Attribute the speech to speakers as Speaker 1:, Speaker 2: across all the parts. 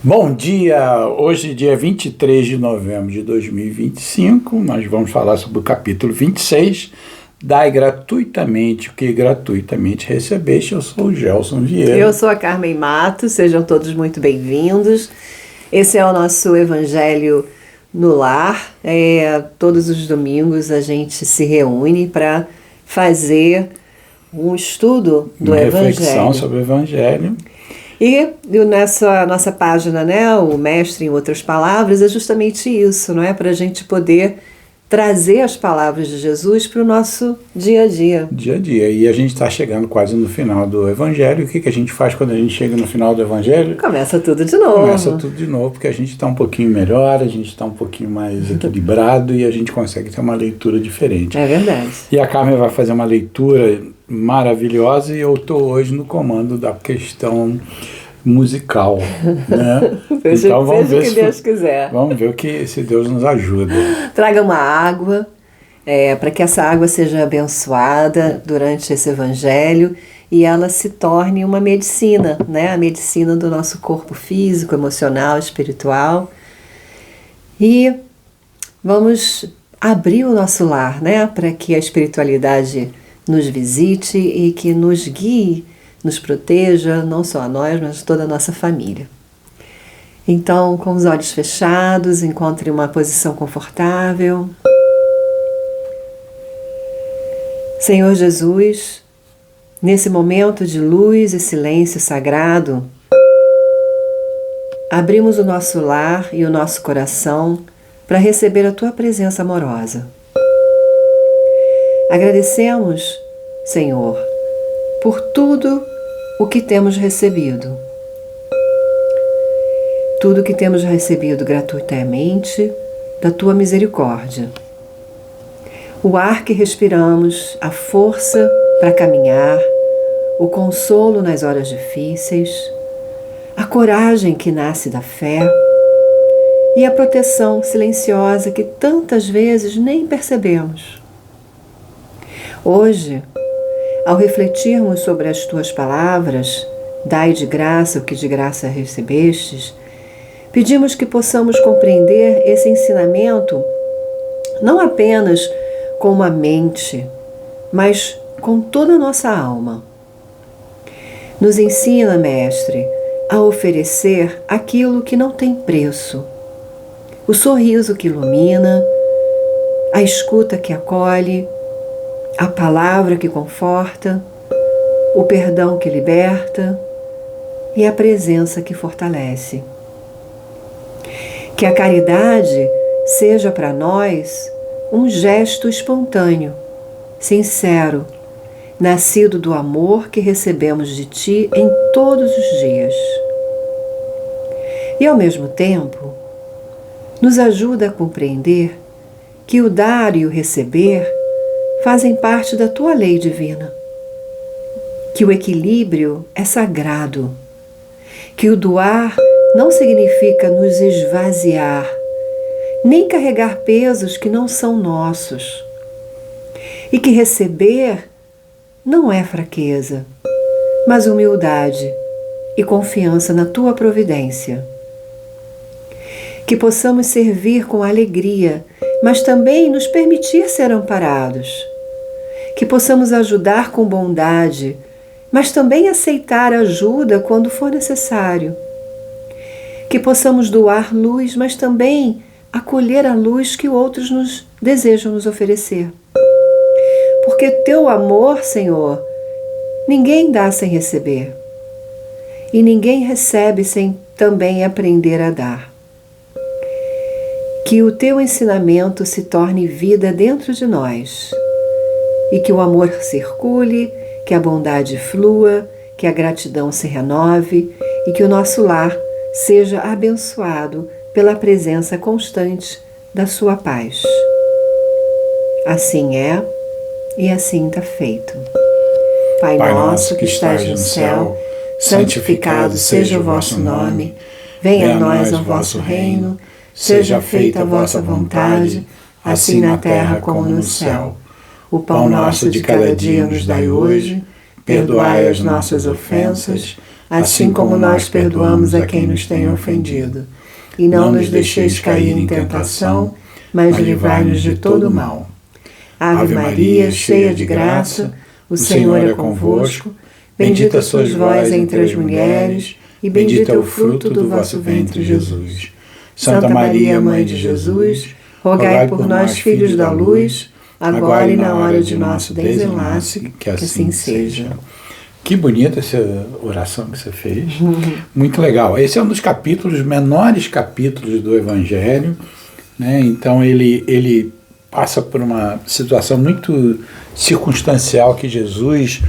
Speaker 1: Bom dia! Hoje, dia 23 de novembro de 2025, nós vamos falar sobre o capítulo 26, Dai gratuitamente o que gratuitamente recebeste. Eu sou o Gelson Vieira.
Speaker 2: Eu sou a Carmen Matos, sejam todos muito bem-vindos. Esse é o nosso Evangelho no Lar. Todos os domingos a gente se reúne para fazer um estudo do Evangelho.
Speaker 1: Reflexão sobre o Evangelho.
Speaker 2: E nessa nossa página, né, o Mestre em Outras Palavras, é justamente isso, não é? Para a gente poder trazer as palavras de Jesus para o nosso dia a dia.
Speaker 1: Dia a dia. E a gente está chegando quase no final do Evangelho. O que a gente faz quando a gente chega no final do Evangelho?
Speaker 2: Começa tudo de novo.
Speaker 1: Começa tudo de novo, porque a gente está um pouquinho melhor, a gente está um pouquinho mais equilibrado e a gente consegue ter uma leitura diferente.
Speaker 2: É verdade.
Speaker 1: E a Carmen vai fazer uma leitura maravilhosa e eu estou hoje no comando da questão musical, né?
Speaker 2: Então vamos ver o que Deus quiser.
Speaker 1: Vamos ver se Deus nos ajuda.
Speaker 2: Traga uma água, para que essa água seja abençoada durante esse Evangelho e ela se torne uma medicina, né? A medicina do nosso corpo físico, emocional, espiritual. E vamos abrir o nosso lar, né? Para que a espiritualidade nos visite e que nos guie, nos proteja, não só a nós, mas toda a nossa família. Então, com os olhos fechados, encontre uma posição confortável. Senhor Jesus, nesse momento de luz e silêncio sagrado, abrimos o nosso lar e o nosso coração para receber a Tua presença amorosa. Agradecemos, Senhor, por tudo o que temos recebido. Tudo que temos recebido gratuitamente da Tua misericórdia. O ar que respiramos, a força para caminhar, o consolo nas horas difíceis, a coragem que nasce da fé e a proteção silenciosa que tantas vezes nem percebemos. Hoje, ao refletirmos sobre as Tuas palavras, dai de graça o que de graça recebestes, pedimos que possamos compreender esse ensinamento não apenas com a mente, mas com toda a nossa alma. Nos ensina, Mestre, a oferecer aquilo que não tem preço, o sorriso que ilumina, a escuta que acolhe, a palavra que conforta, o perdão que liberta e a presença que fortalece. Que a caridade seja para nós um gesto espontâneo, sincero, nascido do amor que recebemos de Ti em todos os dias. E ao mesmo tempo, nos ajuda a compreender que o dar e o receber fazem parte da Tua lei divina, que o equilíbrio é sagrado, que o doar não significa nos esvaziar, nem carregar pesos que não são nossos, e que receber não é fraqueza, mas humildade e confiança na Tua providência. Que possamos servir com alegria, mas também nos permitir ser amparados. Que possamos ajudar com bondade, mas também aceitar ajuda quando for necessário. Que possamos doar luz, mas também acolher a luz que outros nos desejam nos oferecer. Porque Teu amor, Senhor, ninguém dá sem receber. E ninguém recebe sem também aprender a dar. Que o Teu ensinamento se torne vida dentro de nós. E que o amor circule, que a bondade flua, que a gratidão se renove e que o nosso lar seja abençoado pela presença constante da Sua paz. Assim é e assim está feito. Pai nosso que estás no céu, santificado seja o vosso nome. Venha a nós o vosso reino. Seja feita a vossa vontade, assim na terra como no céu. O pão nosso de cada dia nos dai hoje. Perdoai as nossas ofensas, assim como nós perdoamos a quem nos tem ofendido. E não nos deixeis cair em tentação, mas livrai-nos de todo mal. Ave Maria, cheia de graça, o Senhor é convosco. Bendita sois vós entre as mulheres, e bendito é o fruto do vosso ventre, Jesus. Santa Maria, Mãe de Jesus, rogai por nós, filhos da luz, agora e na hora de nosso desenlace, que assim seja.
Speaker 1: Que bonita essa oração que você fez. Muito legal. Esse é um dos capítulos, menores capítulos do Evangelho, né? Então ele passa por uma situação muito circunstancial que Jesus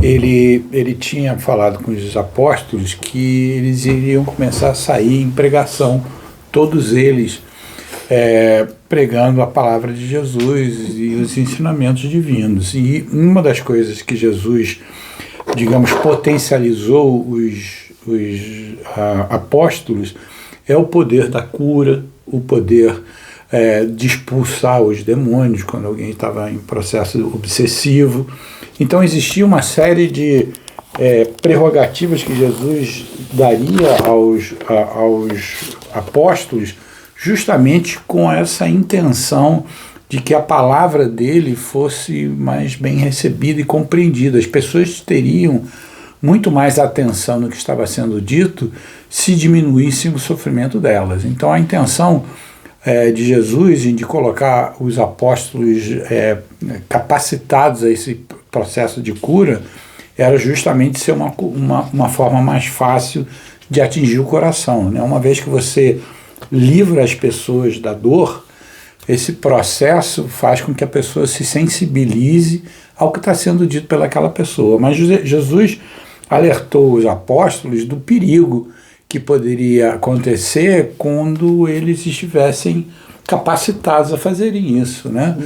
Speaker 1: ele tinha falado com os apóstolos que eles iriam começar a sair em pregação, todos eles pregando a palavra de Jesus e os ensinamentos divinos. E uma das coisas que Jesus, digamos, potencializou os apóstolos é o poder da cura, o poder de expulsar os demônios quando alguém estava em processo obsessivo. Então existia uma série de prerrogativas que Jesus daria aos apóstolos justamente com essa intenção de que a palavra dele fosse mais bem recebida e compreendida. As pessoas teriam muito mais atenção no que estava sendo dito se diminuísse o sofrimento delas. Então a intenção de Jesus em de colocar os apóstolos capacitados a esse processo de cura era justamente ser uma forma mais fácil de atingir o coração, né? Uma vez que você livra as pessoas da dor, esse processo faz com que a pessoa se sensibilize ao que está sendo dito pelaquela pessoa. Mas Jesus alertou os apóstolos do perigo que poderia acontecer quando eles estivessem capacitados a fazerem isso, né?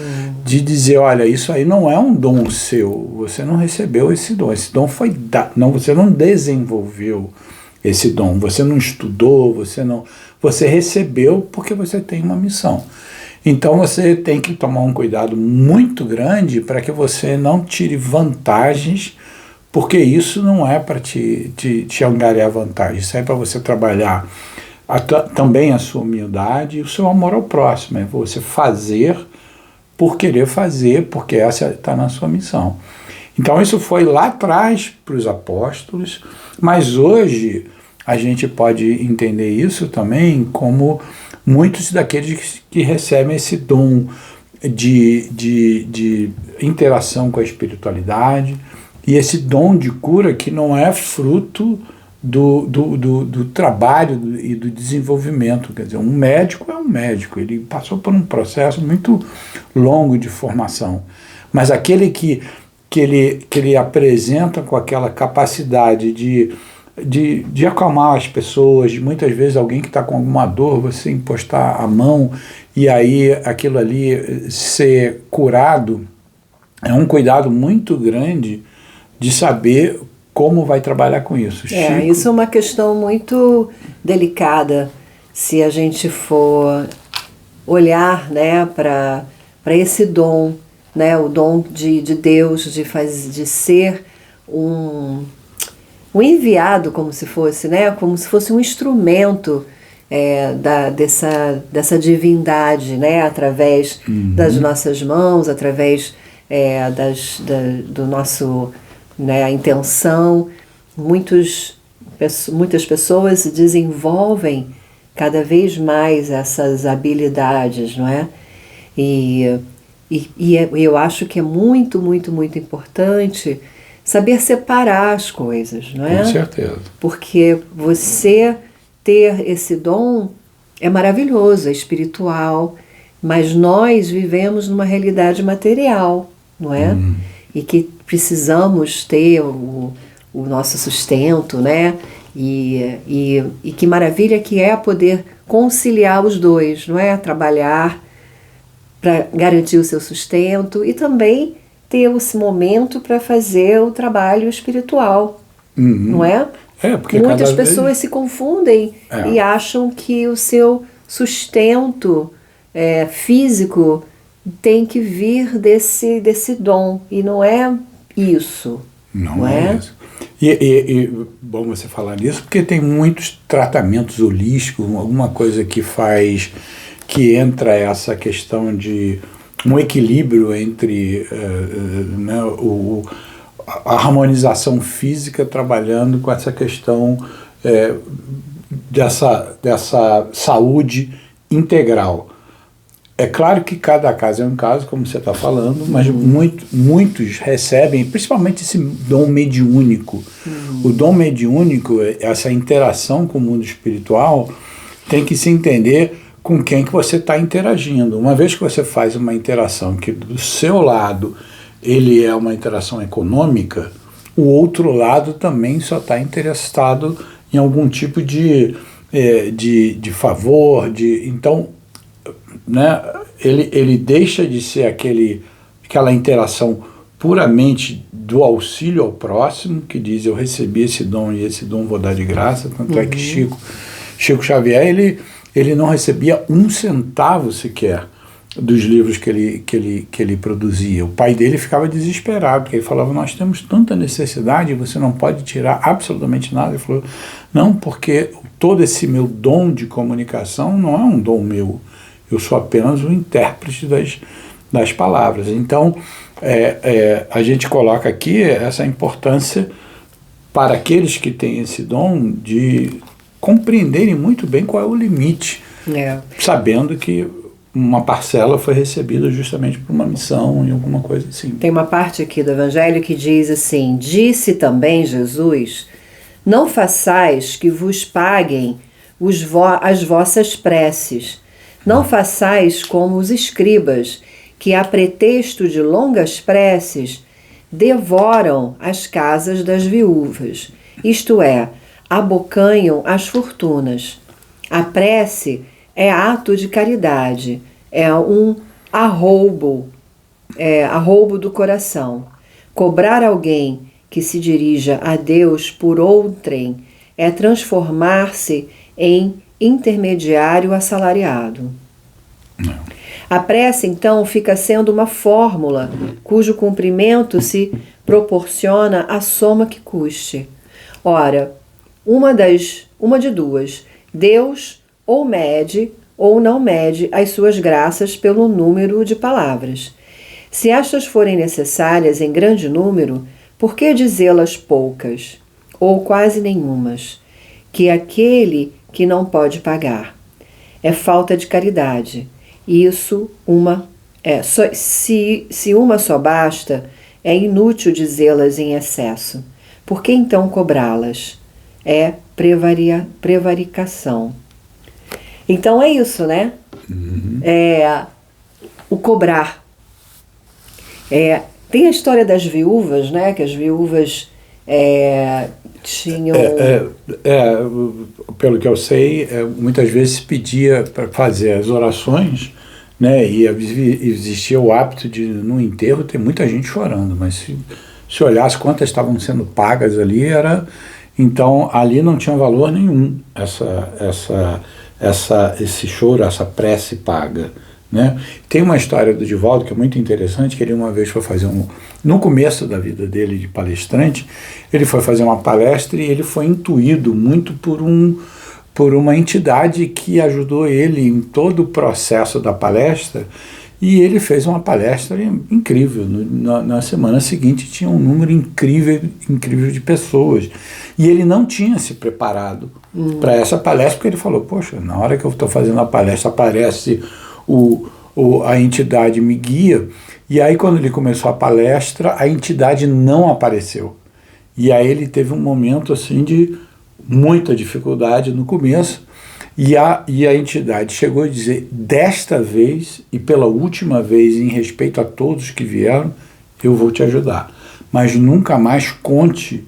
Speaker 1: De dizer, olha, isso aí não é um dom seu, você não recebeu esse dom foi dado, não, você não desenvolveu esse dom, você não estudou, você recebeu porque você tem uma missão. Então você tem que tomar um cuidado muito grande para que você não tire vantagens, porque isso não é para te angariar vantagem, isso é para você trabalhar também a sua humildade e o seu amor ao próximo, é você fazer por querer fazer, porque essa está na sua missão. Então isso foi lá atrás para os apóstolos, mas hoje a gente pode entender isso também como muitos daqueles que recebem esse dom de interação com a espiritualidade e esse dom de cura que não é fruto do trabalho e do desenvolvimento. Quer dizer, um médico é um médico, ele passou por um processo muito longo de formação, mas aquele que ele apresenta com aquela capacidade de acalmar as pessoas, de muitas vezes alguém que está com alguma dor, você encostar a mão e aí aquilo ali ser curado, é um cuidado muito grande de saber como vai trabalhar com isso.
Speaker 2: Isso é uma questão muito delicada se a gente for olhar, né, para esse dom, né, o dom de Deus de ser um enviado, como se fosse, né, como se fosse um instrumento dessa divindade, né, através das nossas mãos, através do nosso, né, a intenção. Muitas pessoas desenvolvem cada vez mais essas habilidades, não é? E eu acho que é muito, muito, muito importante saber separar as coisas, não é?
Speaker 1: Com certeza.
Speaker 2: Porque você ter esse dom é maravilhoso, é espiritual, mas nós vivemos numa realidade material, não é? E que precisamos ter o nosso sustento, né? E que maravilha que é poder conciliar os dois, não é? Trabalhar para garantir o seu sustento e também ter esse momento para fazer o trabalho espiritual, não é?
Speaker 1: Porque
Speaker 2: muitas pessoas se confundem e acham que o seu sustento físico tem que vir desse dom, e não é isso.
Speaker 1: Não é isso. Bom você falar nisso, porque tem muitos tratamentos holísticos, alguma coisa que entra essa questão de um equilíbrio entre né, a harmonização física trabalhando com essa questão dessa saúde integral. É claro que cada caso é um caso, como você está falando, mas muitos recebem, principalmente esse dom mediúnico. O dom mediúnico, essa interação com o mundo espiritual, tem que se entender com quem que você está interagindo. Uma vez que você faz uma interação que do seu lado ele é uma interação econômica, o outro lado também só está interessado em algum tipo de favor, então, né, ele deixa de ser aquela interação puramente do auxílio ao próximo, que diz eu recebi esse dom e esse dom vou dar de graça, tanto é que Chico Xavier, ele não recebia um centavo sequer dos livros que ele produzia. O pai dele ficava desesperado, porque ele falava, nós temos tanta necessidade, você não pode tirar absolutamente nada. Ele falou, não, porque todo esse meu dom de comunicação não é um dom meu, eu sou apenas um intérprete das palavras. Então, a gente coloca aqui essa importância para aqueles que têm esse dom de compreenderem muito bem qual é o limite, sabendo que uma parcela foi recebida justamente por uma missão e alguma coisa assim.
Speaker 2: Tem uma parte aqui do Evangelho que diz assim, disse também Jesus, não façais que vos paguem as vossas preces, não façais como os escribas, que a pretexto de longas preces devoram as casas das viúvas, isto é, abocanham as fortunas. A prece é ato de caridade, é um arroubo do coração. Cobrar alguém que se dirija a Deus por outrem é transformar-se em intermediário assalariado.
Speaker 1: Não.
Speaker 2: A prece, então, fica sendo uma fórmula cujo cumprimento se proporciona a soma que custe. Ora, uma de duas, Deus ou mede ou não mede as suas graças pelo número de palavras. Se estas forem necessárias em grande número, por que dizê-las poucas, ou quase nenhumas? Que aquele que não pode pagar é falta de caridade. Isso se uma só basta, é inútil dizê-las em excesso. Por que então cobrá-las? É prevaricação. Então é isso, né? O cobrar. Tem a história das viúvas, né? Que as viúvas tinham...
Speaker 1: pelo que eu sei, muitas vezes se pedia para fazer as orações, né? E existia o hábito de, no enterro, ter muita gente chorando, mas se olhasse quantas estavam sendo pagas ali, então ali não tinha valor nenhum esse choro, essa prece paga, né? Tem uma história do Divaldo que é muito interessante, que ele uma vez foi fazer no começo da vida dele de palestrante, ele foi fazer uma palestra e ele foi intuído muito por uma entidade que ajudou ele em todo o processo da palestra, e ele fez uma palestra incrível. Na semana seguinte tinha um número incrível de pessoas, e ele não tinha se preparado para essa palestra, porque ele falou, poxa, na hora que eu estou fazendo a palestra aparece a entidade me guia, e aí quando ele começou a palestra, a entidade não apareceu, e aí ele teve um momento assim de muita dificuldade no começo, e a entidade chegou a dizer, desta vez e pela última vez, em respeito a todos que vieram, eu vou te ajudar, mas nunca mais conte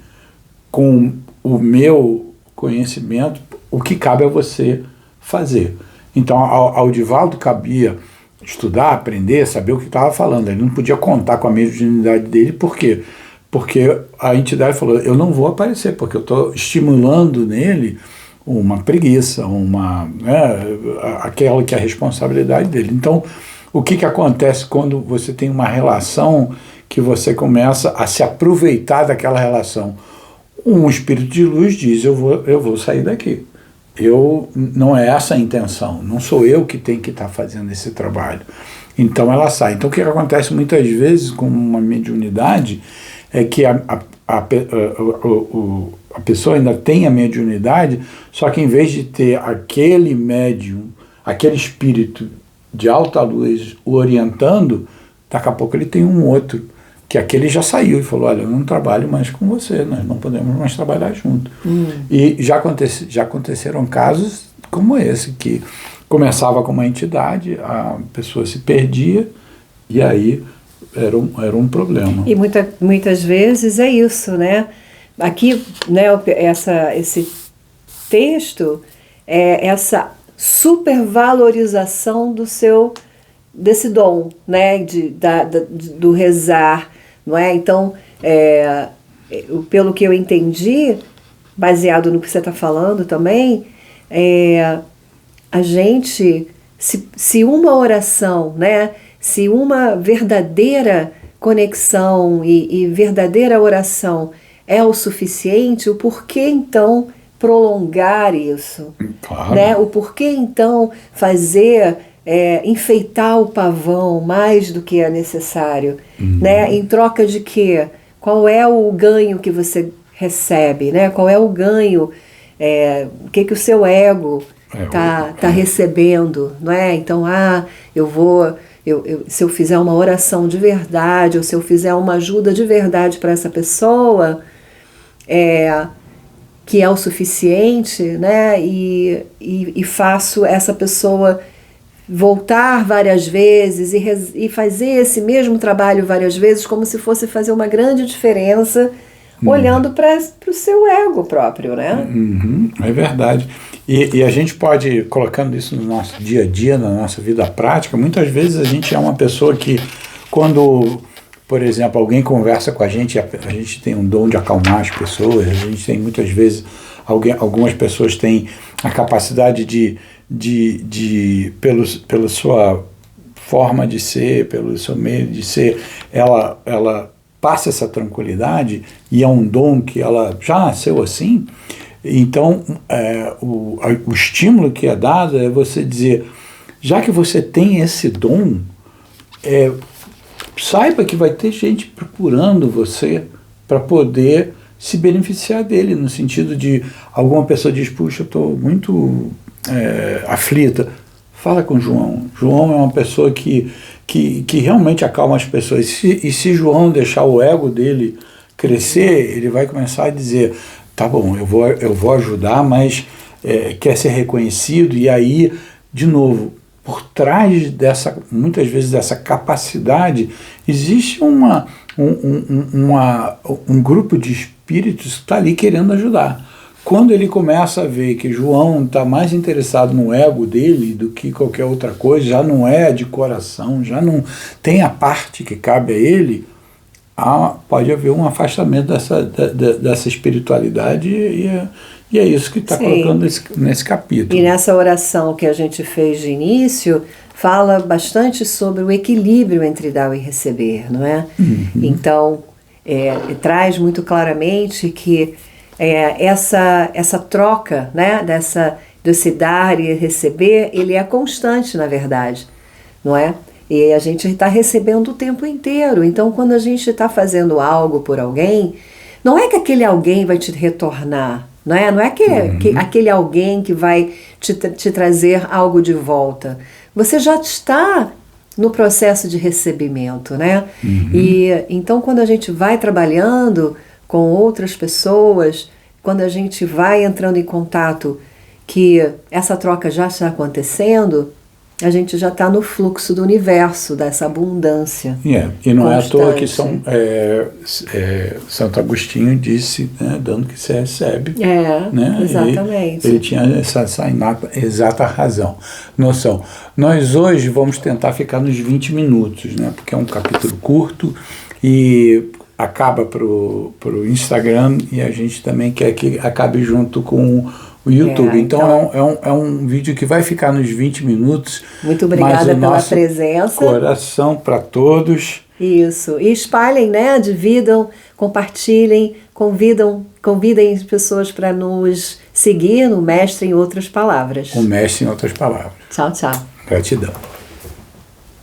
Speaker 1: com o meu conhecimento, o que cabe a você fazer. Então ao Divaldo cabia estudar, aprender, saber o que estava falando, ele não podia contar com a mediunidade dele, por quê? Porque a entidade falou, eu não vou aparecer, porque eu estou estimulando nele uma preguiça, aquela que é a responsabilidade dele. Então, o que acontece quando você tem uma relação que você começa a se aproveitar daquela relação? um espírito de luz diz, eu vou sair daqui. Não é essa a intenção, não sou eu que tenho que estar fazendo esse trabalho. Então ela sai. Então o que acontece muitas vezes com uma mediunidade é que a pessoa ainda tem a mediunidade, só que em vez de ter aquele médium, aquele espírito de alta luz o orientando, daqui a pouco ele tem um outro, que aquele já saiu e falou, olha, eu não trabalho mais com você, nós não podemos mais trabalhar junto. E já aconteceram casos como esse, que começava com uma entidade, a pessoa se perdia e aí era um problema.
Speaker 2: E muitas vezes é isso, né? Aqui, né, esse texto é essa supervalorização desse dom, né, do rezar, não é? Então, pelo que eu entendi, baseado no que você está falando também, a gente, se uma oração, né, se uma verdadeira conexão e verdadeira oração é o suficiente, o porquê então prolongar isso?
Speaker 1: Claro.
Speaker 2: Né? O porquê então fazer, enfeitar o pavão mais do que é necessário? Né? Em troca de quê? Qual é o ganho que você recebe? Né? Qual é o ganho? O que o seu ego tá recebendo? Não é? Então, se eu fizer uma oração de verdade, ou se eu fizer uma ajuda de verdade para essa pessoa, que é o suficiente, né? E faço essa pessoa voltar várias vezes e fazer esse mesmo trabalho várias vezes, como se fosse fazer uma grande diferença, olhando para o seu ego próprio, né?
Speaker 1: É verdade. E a gente pode, colocando isso no nosso dia a dia, na nossa vida prática, muitas vezes a gente é uma pessoa que, quando, por exemplo, alguém conversa com a gente tem um dom de acalmar as pessoas, a gente tem muitas vezes, algumas pessoas têm a capacidade pela sua forma de ser, pelo seu meio de ser, ela passa essa tranquilidade, e é um dom que ela já nasceu assim. Então, o estímulo que é dado é você dizer, já que você tem esse dom, saiba que vai ter gente procurando você para poder se beneficiar dele, no sentido de alguma pessoa diz, puxa, eu estou muito aflita, fala com o João. João é uma pessoa que realmente acalma as pessoas, e se João deixar o ego dele crescer, ele vai começar a dizer, tá bom, eu vou ajudar, mas quer ser reconhecido, e aí, de novo, por trás muitas vezes dessa capacidade, existe um grupo de espíritos que está ali querendo ajudar. Quando ele começa a ver que João está mais interessado no ego dele do que qualquer outra coisa, já não é de coração, já não tem a parte que cabe a ele, pode haver um afastamento dessa espiritualidade, e é isso que está colocando nesse capítulo.
Speaker 2: E nessa oração que a gente fez de início, fala bastante sobre o equilíbrio entre dar e receber, não é? Então, traz muito claramente que essa troca, né, desse dar e receber, ele é constante, na verdade, não é? E a gente está recebendo o tempo inteiro. Então, quando a gente está fazendo algo por alguém, não é que aquele alguém vai te retornar, não é? Não é que aquele alguém que vai te trazer algo de volta. Você já está no processo de recebimento, né? E então, quando a gente vai trabalhando com outras pessoas, quando a gente vai entrando em contato que essa troca já está acontecendo, a gente já está no fluxo do universo, dessa abundância.
Speaker 1: E não constante. É à toa que Santo Agostinho disse, né, dando que se recebe. Né?
Speaker 2: Exatamente.
Speaker 1: Ele tinha essa exata noção. Nós hoje vamos tentar ficar nos 20 minutos, né, porque é um capítulo curto e acaba para o Instagram, e a gente também quer que acabe junto com o YouTube. Então é um vídeo que vai ficar nos 20 minutos.
Speaker 2: Muito obrigada pela presença.
Speaker 1: Coração para todos.
Speaker 2: Isso. E espalhem, né? Dividam, compartilhem com convidem as pessoas para nos seguir no Mestre em Outras Palavras.
Speaker 1: O Mestre em Outras Palavras.
Speaker 2: Tchau, tchau.
Speaker 1: Gratidão.